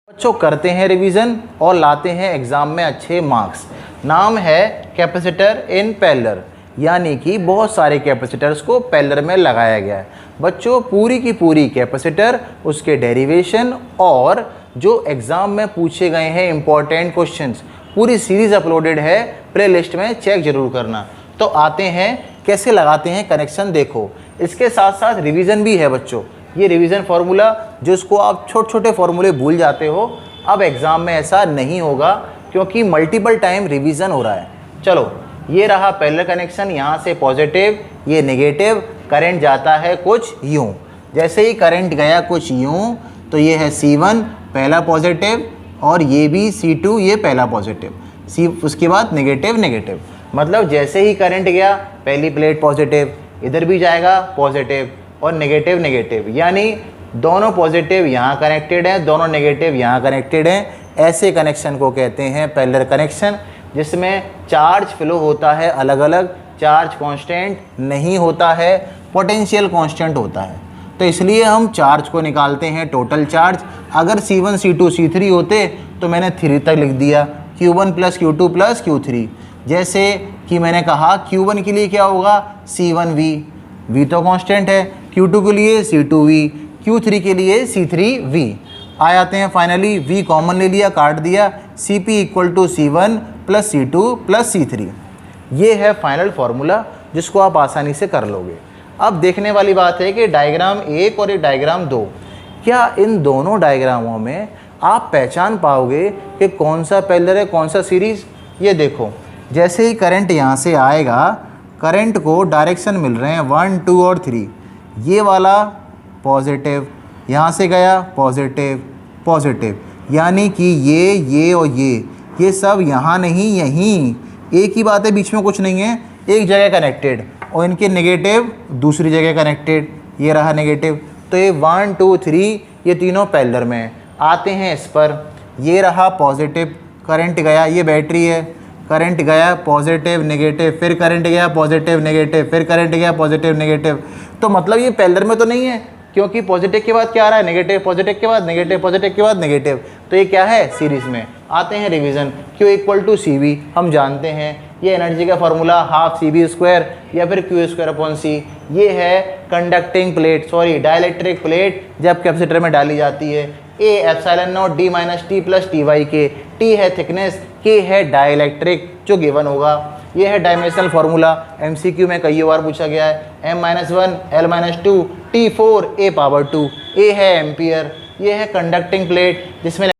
बच्चों करते हैं रिवीजन और लाते हैं एग्जाम में अच्छे मार्क्स। नाम है कैपेसिटर इन पैरेलल, यानी कि बहुत सारे कैपेसिटर्स को पैरेलल में लगाया गया है। बच्चों पूरी की पूरी कैपेसिटर, उसके डेरिवेशन और जो एग्ज़ाम में पूछे गए हैं इंपॉर्टेंट क्वेश्चंस, पूरी सीरीज़ अपलोडेड है, प्लेलिस्ट में चेक जरूर करना। तो आते हैं कैसे लगाते हैं कनेक्शन, देखो इसके साथ साथ रिवीजन भी है बच्चों। ये रिवीजन फार्मूला जिसको आप छोटे छोटे फार्मूले भूल जाते हो, अब एग्ज़ाम में ऐसा नहीं होगा क्योंकि मल्टीपल टाइम रिवीजन हो रहा है। चलो ये रहा पैरेलल कनेक्शन, यहाँ से पॉजिटिव, ये नेगेटिव, करंट जाता है कुछ यूँ। जैसे ही करंट गया कुछ यूँ तो ये है C1 पहला पॉजिटिव और ये भी C2 ये पहला पॉजिटिव, उसके बाद नेगेटिव नेगेटिव। मतलब जैसे ही करंट गया पहली प्लेट पॉजिटिव, इधर भी जाएगा पॉजिटिव और नेगेटिव नेगेटिव, यानी दोनों पॉजिटिव यहाँ कनेक्टेड हैं, दोनों नेगेटिव यहाँ कनेक्टेड हैं। ऐसे कनेक्शन को कहते हैं पैरेलल कनेक्शन, जिसमें चार्ज फ्लो होता है अलग अलग, चार्ज कांस्टेंट नहीं होता है, पोटेंशियल कांस्टेंट होता है। तो इसलिए हम चार्ज को निकालते हैं टोटल चार्ज। अगर C1 C2 C3 होते तो मैंने 3 तक लिख दिया, Q1 + Q2 + Q3। जैसे कि मैंने कहा Q1 के लिए क्या होगा C1V, V तो कांस्टेंट है, Q2 के लिए C2V, Q3 के लिए C3V। आ जाते हैं फाइनली, V कॉमन ले लिया, काट दिया, Cp = C1 + C2 + C3। ये है फाइनल फार्मूला जिसको आप आसानी से कर लोगे। अब देखने वाली बात है कि डायग्राम 1 और एक डायग्राम 2, क्या इन दोनों डायग्रामों में आप पहचान पाओगे कि कौन सा पैरेलल है कौन सा सीरीज़। ये देखो जैसे ही करंट यहाँ से आएगा, करंट को डायरेक्शन मिल रहे हैं 1 2 और 3। ये वाला पॉजिटिव, यहाँ से गया पॉजिटिव पॉजिटिव, यानी कि ये और ये सब यहाँ नहीं यहीं, एक ही बात है, बीच में कुछ नहीं है, एक जगह कनेक्टेड, और इनके नेगेटिव दूसरी जगह कनेक्टेड। ये रहा नेगेटिव, तो ये 1 2 3 ये तीनों पैरेलल में हैं। आते हैं इस पर, ये रहा पॉजिटिव, करंट गया, ये बैटरी है, करंट गया पॉजिटिव नेगेटिव, फिर करंट गया पॉजिटिव नेगेटिव, फिर करंट गया पॉजिटिव नेगेटिव। तो मतलब ये पैरेलल में तो नहीं है, क्योंकि पॉजिटिव के बाद क्या आ रहा है नेगेटिव, पॉजिटिव के बाद नेगेटिव, पॉजिटिव के बाद नेगेटिव। तो ये क्या है सीरीज़ में। आते हैं रिवीजन, Q = CV हम जानते हैं, ये एनर्जी का फार्मूला 12CV² या फिर Q²/C। ये है conducting plate, sorry dielectric plate जब कैपेसिटर में डाली जाती है। A ε0 D - T + Ty/K, T है थिकनेस, K है डाइलेक्ट्रिक जो गिवन होगा। ये है डायमेंशनल फार्मूला, MCQ में कई बार पूछा गया है, M-1 L-2 T4 A⁴ A है एम्पियर। ये है कंडक्टिंग प्लेट जिसमें